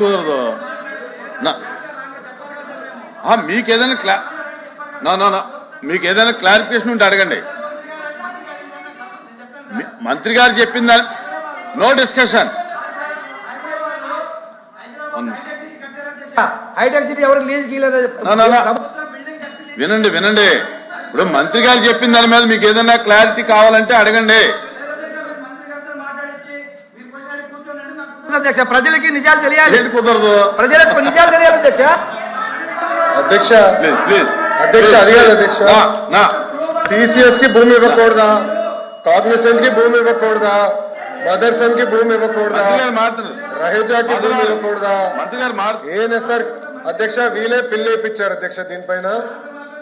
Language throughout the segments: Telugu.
కుదరదు. మీకు ఏదైనా క్లారిఫికేషన్ ఉంటే అడగండి. మంత్రి గారు చెప్పిందా? No discussion. హైటెక్ సిటీ ఎవరు వినండి వినండి. ఇప్పుడు మంత్రి గారు చెప్పిన దాని మీద మీకు ఏదైనా క్లారిటీ కావాలంటే అడగండి. అధ్యక్ష, ప్రజలకి నిజాలు తెలియాలి. కుదరదు. ప్రజలకు నిజాలు తెలియాలి అధ్యక్ష. అధ్యక్ష ప్లీజ్ అధ్యక్ష అడిగారు అధ్యక్ష. టీసీఎస్ కి భూమి ఇవ్వకూడదా? కాగ్నిసెంట్ కి భూమి ఇవ్వకూడదా? మదర్సన్ కి భూమి ఇవ్వకూడదా? రహేజాకి భూమి ఇవ్వకూడదా? ఏఎన్ఎస్ఆర్ అధ్యక్ష వీలే పిల్లేపించారు అధ్యక్ష. దీనిపైన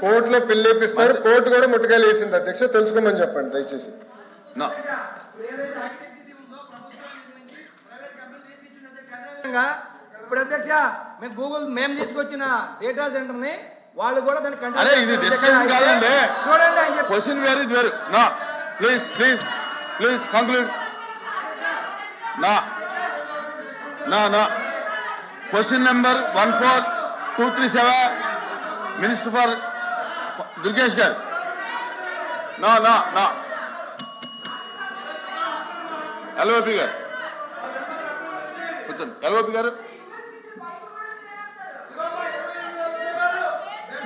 కోర్టులో పిల్లేపిస్తారు. కోర్టు కూడా ముట్టుకాయలు వేసింది అధ్యక్ష. తెలుసుకోమని చెప్పండి దయచేసి. ఇప్పుడు అధ్యక్ష మేము గూగుల్ మేము తీసుకొచ్చిన డేటా సెంటర్ ని వాళ్ళు కూడా దాన్ని అరే ఇది డిస్కషన్ కాదండి. చూడండి క్వశ్చన్ వేరు ఇది వేరు. నా ప్లీజ్ ప్లీజ్ ప్లీజ్ కంక్లూడ్. నా question number 14237 minister for Durgesh గారు. నా ఎల్ఓపి గారు కూర్చోండి. ఎల్ఓపి గారు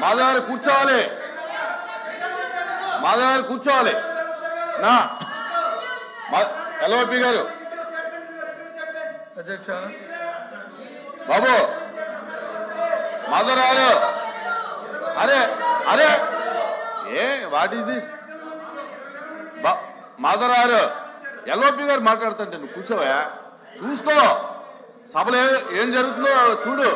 మాధవ్ గారు కూర్చోవాలి. మాధవ్ గారు కూర్చోవాలి. నా ఎల్ఓపి గారు అధ్యక్ష బాబు మాధవ్ గారు. అరే అరే ఏ వాట్ ఈస్ దిస్? మాధవ్ గారు ఎల్ఓపి గారు మాట్లాడుతుంటే నువ్వు కూర్చోవా? చూసుకో సభలో ఏం జరుగుతుందో చూడు.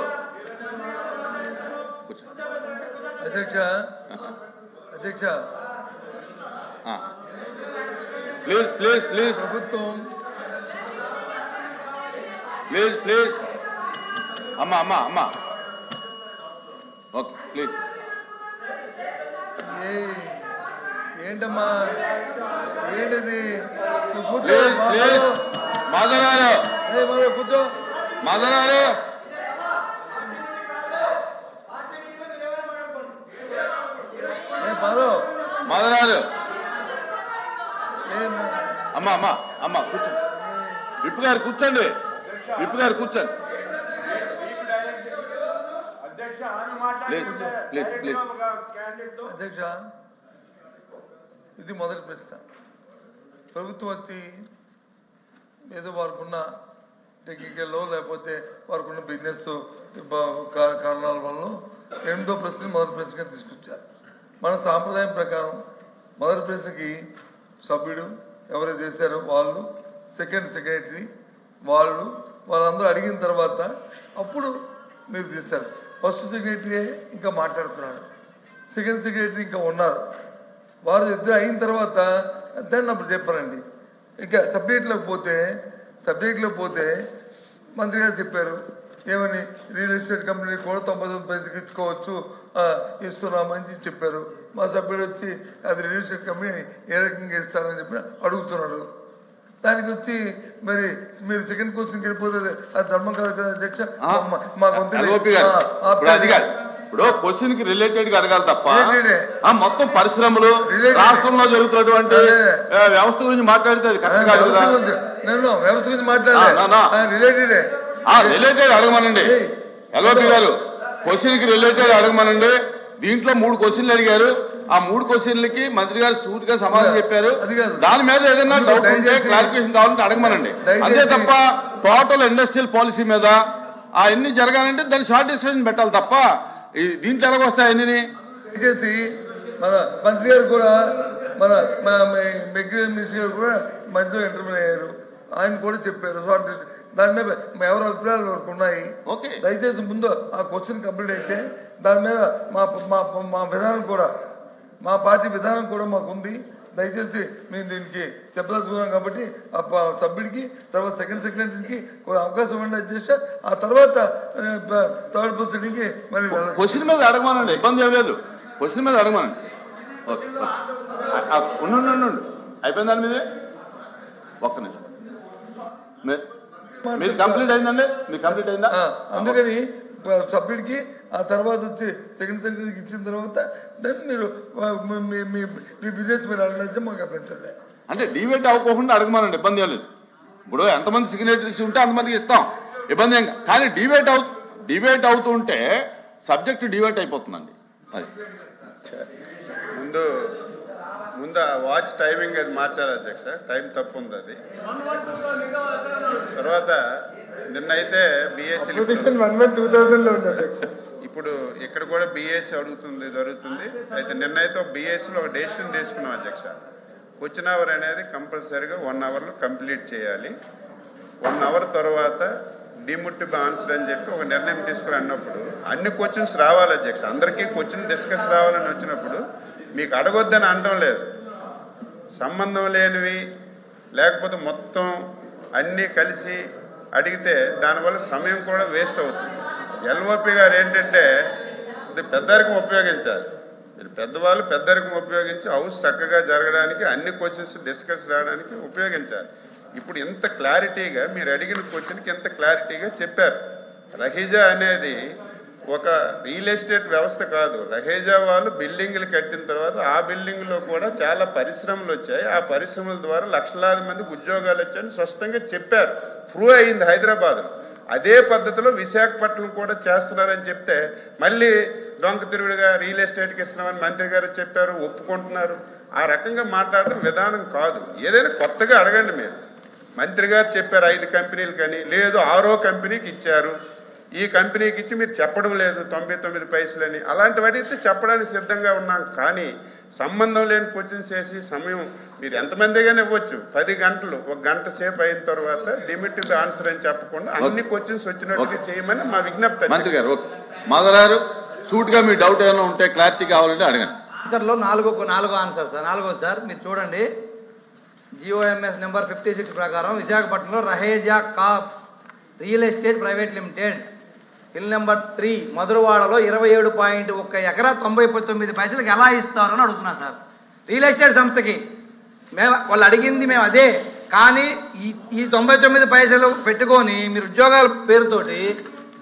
అధ్యక్ష అధ్యక్ష ప్లీజ్ ప్లీజ్ ప్లీజ్ ప్రభుత్వం ప్లీజ్ ప్లీజ్ అమ్మా ఓకే ప్లీజ్. ఏంటమ్మా ఏంటిది? ప్లీజ్ ప్లీజ్ మాధవరారు కూర్చో. మాధవరారు మాధవరారు అమ్మా కూర్చోండి. విప్పు గారు కూర్చోండి. విప్పు గారు కూర్చోండి. Please please please. అధ్యక్ష ఇది మొదటి ప్రశ్న. ప్రభుత్వం వచ్చి ఏదో వారికున్న టెక్నికల్లో లేకపోతే వారికున్న బిజినెస్ కారణాల వల్ల 8వ ప్రశ్న మొదటి ప్రశ్నగా తీసుకొచ్చారు. మన సాంప్రదాయం ప్రకారం మొదటి ప్రశ్నకి సభ్యుడు ఎవరైతే చేశారో వాళ్ళు, సెకండ్ సెక్రటరీ వాళ్ళందరూ అడిగిన తర్వాత అప్పుడు మీరు తీస్తారు. ఫస్ట్ సెక్రటరీ ఇంకా మాట్లాడుతున్నాడు, సెకండ్ సెక్రటరీ ఇంకా ఉన్నారు. వారు ఇద్దరు అయిన తర్వాత దాన్ని అప్పుడు చెప్పారండి. ఇక సబ్జెక్ట్లోకి పోతే మంత్రి గారు చెప్పారు ఏమని, రియల్ ఎస్టేట్ కంపెనీ కూడా 99 పైసలకి ఇచ్చుకోవచ్చు ఇస్తున్నామని చెప్పారు. మా సభ్యుడు వచ్చి అది రియల్ ఎస్టేట్ కంపెనీ ఏ రకంగా ఇస్తారని చెప్పి అడుగుతున్నాడు. దానికి వచ్చి మరి మీరు సెకండ్ క్వశ్చన్కి వెళ్ళిపోతే అది ధర్మం కాదు కదా అధ్యక్ష. ఇప్పుడు క్వశ్చన్ కి రిలేటెడ్ గా అడగాలి తప్ప మొత్తం పరిశ్రమలు రాష్ట్రంలో జరుగుతున్నటువంటి వ్యవస్థ గురించి మాట్లాడితే అది కరెక్ట్ కాదు కదా. నేను వ్యవస్థ గురించి మాట్లాడాలి రిలేటెడ్ అడగమనండి. ఎల్ఓపి గారు క్వశ్చన్ కి రిలేటెడ్ అడగమనండి. దీంట్లో 3 క్వశ్చన్లు అడిగారు. ఆ 3 క్వశ్చన్లకి మంత్రి గారు సూటిగా సమాధానం చెప్పారు. దాని మీద ఏదైనా డౌట్ ఉంటే క్లారిఫికేషన్ కావాలంటే అడగమనండి. అంతే తప్ప టోటల్ ఇండస్ట్రియల్ పాలసీ మీద అన్ని జరగాలంటే దాన్ని షార్ట్ డిస్కషన్ పెట్టాలి తప్ప దీంట్లో ఎలాగొస్తాయి అన్ని. దయచేసి మన మంత్రి గారు కూడా మన మెగ్రీ మినిస్టర్ గారు కూడా మధ్యలో ఇంటర్వ్యూ అయ్యారు. ఆయన కూడా చెప్పారు షార్ట్ దాని మీద ఎవరి అభిప్రాయాలు వరకు ఉన్నాయి. దయచేసి ముందు ఆ క్వశ్చన్ కంప్లీట్ అయితే దాని మీద మా విధానం కూడా మా పార్టీ విధానం కూడా మాకు ఉంది. దయచేసి మేము దీనికి చెప్పదలుచుకున్నాం కాబట్టి ఆ సభ్యుడికి తర్వాత సెకండ్ సెక్రటరీకి అవకాశం ఇవ్వండి అధ్యక్ష. ఆ తర్వాత థర్డ్ పర్సన్కి మరి క్వశ్చన్ మీద అడగమనండి. ఇబ్బంది ఏం లేదు. క్వశ్చన్ మీద అడగమనండి. ఓకే ఉండు అయిపోయింది. దాని మీదే ఒక్క నిమిషం మీది కంప్లీట్ అయిందండి, మీ కంప్లీట్ అయిందా? అందుకని సబ్మిట్ కి ఆ తర్వాత వచ్చి సెకండ్ సెంటర్కి ఇచ్చిన తర్వాత దాన్ని మీరు మీ బిజినెస్ మీరు అడిగితే మాకు అభ్యంతరం. అంటే డివేట్ అవ్వకుండా అడగమనండి, ఇబ్బంది ఏం లేదు. ఇప్పుడు ఎంతమంది సిగ్నేచర్స్ ఉంటే అంతమందికి ఇస్తాం, ఇబ్బంది ఏం. కానీ డివేట్ అవుతుంటే సబ్జెక్ట్ డివేట్ అయిపోతుందండి. అది ముందు వాచ్ టైమింగ్ అది మార్చాలి అధ్యక్ష, టైం తప్పు ఉంది అది. తర్వాత నిన్నైతే బిఎస్సీ ఇప్పుడు ఇక్కడ కూడా బిఎస్సీ జరుగుతుంది. అయితే నిన్నైతే బిఎస్సీలో ఒక డెసిషన్ తీసుకున్నాం అధ్యక్ష. క్వశ్చన్ అవర్ అనేది కంపల్సరీగా 1 అవర్లో కంప్లీట్ చేయాలి. 1 అవర్ తర్వాత డిముట్టిబుల్ ఆన్సర్ అని చెప్పి ఒక నిర్ణయం తీసుకుని అన్నప్పుడు అన్ని క్వశ్చన్స్ రావాలి అధ్యక్ష. అందరికీ క్వశ్చన్ డిస్కస్ రావాలని వచ్చినప్పుడు మీకు అడగొద్దని అనడం లేదు. సంబంధం లేనివి లేకపోతే మొత్తం అన్నీ కలిసి అడిగితే దానివల్ల సమయం కూడా వేస్ట్ అవుతుంది. ఎల్ఓపి గారు ఏంటంటే ఇది పెద్దరికం ఉపయోగించాలి. మీరు పెద్దవాళ్ళు పెద్దరికం ఉపయోగించి హౌస్ చక్కగా జరగడానికి అన్ని క్వశ్చన్స్ డిస్కస్ రావడానికి ఉపయోగించాలి. ఇప్పుడు ఇంత క్లారిటీగా మీరు అడిగిన క్వశ్చన్కి ఎంత క్లారిటీగా చెప్పారు. రహీజా అనేది ఒక రియల్ ఎస్టేట్ వ్యవస్థ కాదు. రహేజా వాళ్ళు బిల్డింగ్లు కట్టిన తర్వాత ఆ బిల్డింగ్లో కూడా చాలా పరిశ్రమలు వచ్చాయి. ఆ పరిశ్రమల ద్వారా లక్షలాది మందికి ఉద్యోగాలు వచ్చాయని స్పష్టంగా చెప్పారు. ప్రూవ్ అయింది హైదరాబాద్. అదే పద్ధతిలో విశాఖపట్నం కూడా చేస్తున్నారని చెప్తే మళ్ళీ డొంక తిరుగుడుగా రియల్ ఎస్టేట్కి ఇస్తున్నామని మంత్రి గారు చెప్పారు, ఒప్పుకుంటున్నారు. ఆ రకంగా మాట్లాడడం విధానం కాదు. ఏదైనా కొత్తగా అడగండి. మీరు మంత్రి గారు చెప్పారు 5 కంపెనీలు కానీ, లేదు 6వ కంపెనీకి ఇచ్చారు, ఈ కంపెనీకి ఇచ్చి మీరు చెప్పడం లేదు 99 పైసలని. అలాంటి వాటితే చెప్పడానికి సిద్ధంగా ఉన్నాం. కానీ సంబంధం లేని క్వశ్చన్స్ చేసి సమయం మీరు ఎంతమందిగానే ఇవ్వచ్చు. 10 గంటలు 1 గంట సేపు అయిన తర్వాత లిమిటెడ్ ఆన్సర్ అని చెప్పకుండా అన్ని క్వశ్చన్స్ వచ్చినట్టుగా చేయమని మా విజ్ఞప్తి. మంత్రి గారు ఓకే. మాధవరావు సూట్ గా మీ డౌట్ ఏమైనా ఉంటే క్లారిటీ కావాలంటే అడగండి. ఆన్సర్లో 4 ఆన్సర్ సార్. 4 సార్ మీరు చూడండి. జిఓఎంఎస్ నెంబర్ 56 ప్రకారం విశాఖపట్నంలో Raheja corps real estate private limited bill number 3 మధురవాడలో 27.1 ఎకరా 99 పైసలకు ఎలా ఇస్తారు అని అడుగుతున్నా సార్. రియల్ ఎస్టేట్ సంస్థకి వాళ్ళు అడిగింది మేము అదే. కానీ ఈ 99 పైసలు పెట్టుకొని మీరు ఉద్యోగాల పేరుతోటి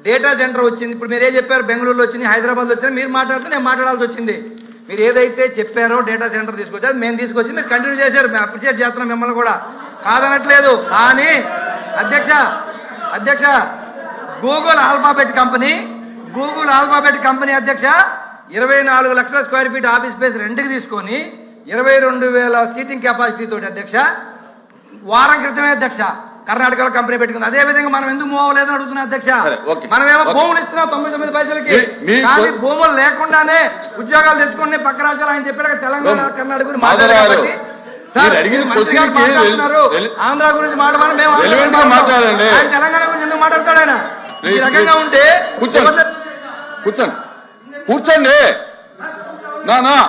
డేటా సెంటర్ వచ్చింది. ఇప్పుడు మీరు ఏం చెప్పారు, బెంగళూరులో వచ్చింది, హైదరాబాద్లో వచ్చింది, మీరు మాట్లాడితే నేను మాట్లాడాల్సి వచ్చింది. మీరు ఏదైతే చెప్పారో డేటా సెంటర్ తీసుకొచ్చారు, మేము తీసుకొచ్చి మీరు కంటిన్యూ చేశారు. మేము అప్రిషియేట్ చేస్తున్నాం మిమ్మల్ని కూడా, కాదనట్లేదు. కానీ అధ్యక్ష గూగుల్ ఆల్ఫాబెట్ కంపెనీ అధ్యక్ష 24 లక్షల స్క్వేర్ ఫీట్ ఆఫీస్ స్పేస్ రెంట్కి తీసుకొని 22,000 సీటింగ్ కెపాసిటీ తోటి అధ్యక్ష వారం క్రితమే అధ్యక్ష కర్ణాటకలో కంపెనీ పెట్టుకుంది. అదే విధంగా మనం ఎందుకు మూవ్ అవ్వలేదని అడుగుతున్నా అధ్యక్ష. మనమేమో భూములు ఇస్తున్నాం 99 పైసలకి, కానీ భూములు లేకుండానే ఉద్యోగాలు తెచ్చుకుని పక్క రాష్ట్రాలు ఆయన చెప్పారు తెలంగాణ కర్ణాటక గురించి మాట్లాడారు. ఆంధ్ర గురించి మాట్లాడాలని మేము ఆయన తెలంగాణ గురించి ఎందుకు మాట్లాడతాడు? ఆయన ఈ రకంగా ఉంటే కూర్చోండి నా